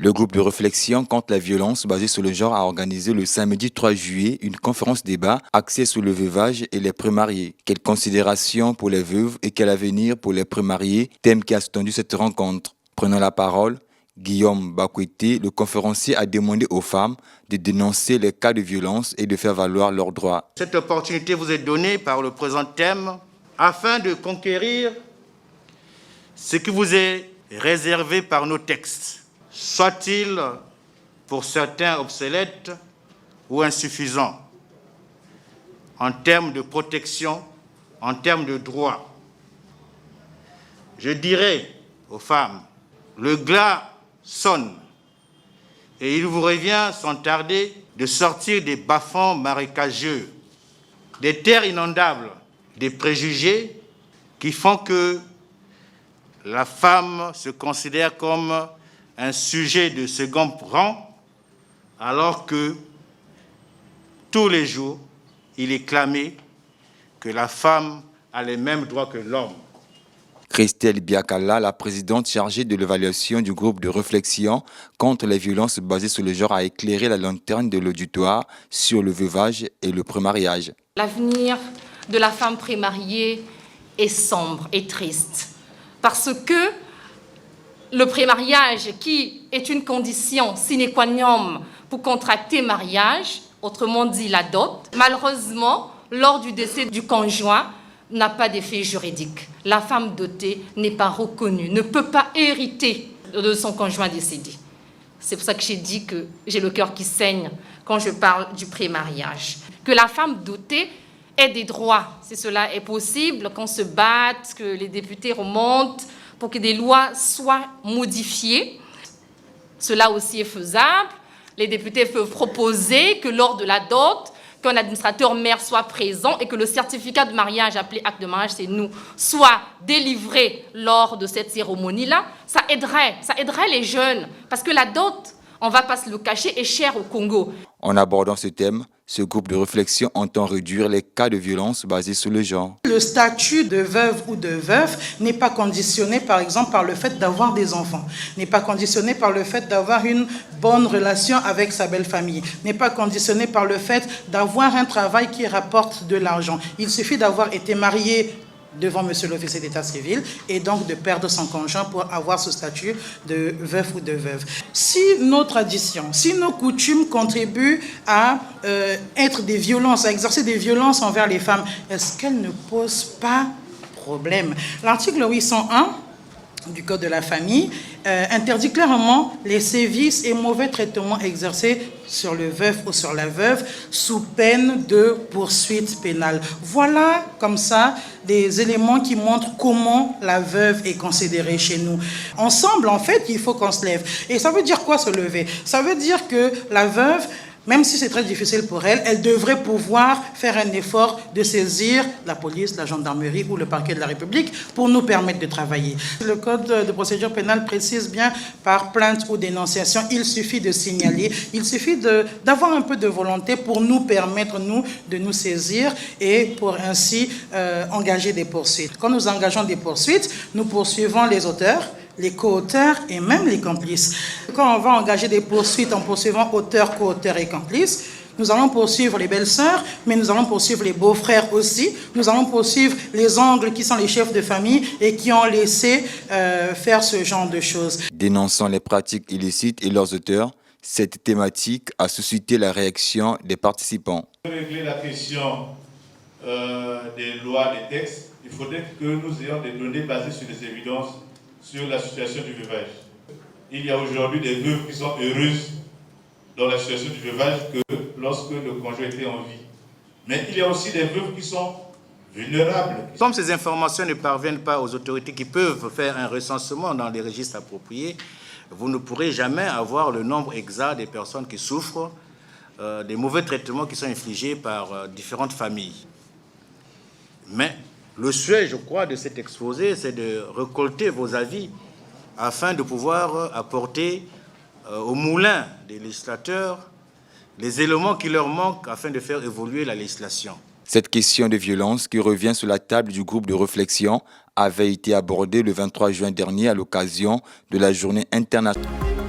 Le groupe de réflexion contre la violence basée sur le genre a organisé le samedi 3 juillet une conférence débat axée sur le veuvage et les prémariés. Quelles considérations pour les veuves et quel avenir pour les prémariés, thème qui a sous-tendu cette rencontre. Prenant la parole, Guillaume Bakwete, le conférencier, a demandé aux femmes de dénoncer les cas de violence et de faire valoir leurs droits. Cette opportunité vous est donnée par le présent thème afin de conquérir ce qui vous est réservé par nos textes, soit-il pour certains obsolètes ou insuffisants, en termes de protection, en termes de droits. Je dirais aux femmes, le glas sonne et il vous revient sans tarder de sortir des bas-fonds marécageux, des terres inondables, des préjugés qui font que la femme se considère comme un sujet de second rang, alors que tous les jours, il est clamé que la femme a les mêmes droits que l'homme. Christelle Biakala, la présidente chargée de l'évaluation du groupe de réflexion contre les violences basées sur le genre, a éclairé la lanterne de l'auditoire sur le veuvage et le prémariage. L'avenir de la femme prémariée est sombre et triste parce que le prémariage, qui est une condition sine qua non pour contracter mariage, autrement dit la dot, malheureusement, lors du décès du conjoint, n'a pas d'effet juridique. La femme dotée n'est pas reconnue, ne peut pas hériter de son conjoint décédé. C'est pour ça que j'ai dit que j'ai le cœur qui saigne quand je parle du prémariage. Que la femme dotée ait des droits, si cela est possible, qu'on se batte, que les députés remontent pour que des lois soient modifiées. Cela aussi est faisable. Les députés peuvent proposer que lors de la dot, qu'un administrateur maire soit présent et que le certificat de mariage, appelé acte de mariage, c'est nous, soit délivré lors de cette cérémonie-là. Ça aiderait les jeunes, parce que la dot, on ne va pas se le cacher, est chère au Congo. En abordant ce thème, ce groupe de réflexion entend réduire les cas de violence basés sur le genre. Le statut de veuve ou de veuf n'est pas conditionné, par exemple, par le fait d'avoir des enfants, n'est pas conditionné par le fait d'avoir une bonne relation avec sa belle famille, n'est pas conditionné par le fait d'avoir un travail qui rapporte de l'argent. Il suffit d'avoir été marié devant monsieur l'officier d'état civil et donc de perdre son conjoint pour avoir ce statut de veuf ou de veuve. Si nos traditions, si nos coutumes contribuent à être des violences, à exercer des violences envers les femmes, est-ce qu'elles ne posent pas problème? L'article 801 du Code de la famille interdit clairement les sévices et mauvais traitements exercés sur le veuf ou sur la veuve sous peine de poursuite pénale. Voilà comme ça des éléments qui montrent comment la veuve est considérée chez nous. Ensemble, en fait, il faut qu'on se lève. Et ça veut dire quoi se lever? Ça veut dire que la veuve, même si c'est très difficile pour elle, elle devrait pouvoir faire un effort de saisir la police, la gendarmerie ou le parquet de la République pour nous permettre de travailler. Le Code de procédure pénale précise bien par plainte ou dénonciation, il suffit de signaler, il suffit d'avoir un peu de volonté pour nous permettre, nous, de nous saisir et pour ainsi engager des poursuites. Quand nous engageons des poursuites, nous poursuivons les auteurs, les co-auteurs et même les complices. Quand on va engager des poursuites en poursuivant auteurs, co-auteurs et complices, nous allons poursuivre les belles-sœurs, mais nous allons poursuivre les beaux-frères aussi. Nous allons poursuivre les oncles qui sont les chefs de famille et qui ont laissé faire ce genre de choses. Dénonçant les pratiques illicites et leurs auteurs, cette thématique a suscité la réaction des participants. Pour régler la question des lois, des textes, il faudrait que nous ayons des données basées sur des évidences sur la situation du veuvage. Il y a aujourd'hui des veuves qui sont heureuses dans la situation du veuvage que lorsque le conjoint était en vie. Mais il y a aussi des veuves qui sont vulnérables. Comme ces informations ne parviennent pas aux autorités qui peuvent faire un recensement dans les registres appropriés, vous ne pourrez jamais avoir le nombre exact des personnes qui souffrent des mauvais traitements qui sont infligés par différentes familles. Mais le souhait, je crois, de cet exposé, c'est de récolter vos avis afin de pouvoir apporter au moulin des législateurs les éléments qui leur manquent afin de faire évoluer la législation. Cette question de violence qui revient sur la table du groupe de réflexion avait été abordée le 23 juin dernier à l'occasion de la Journée internationale.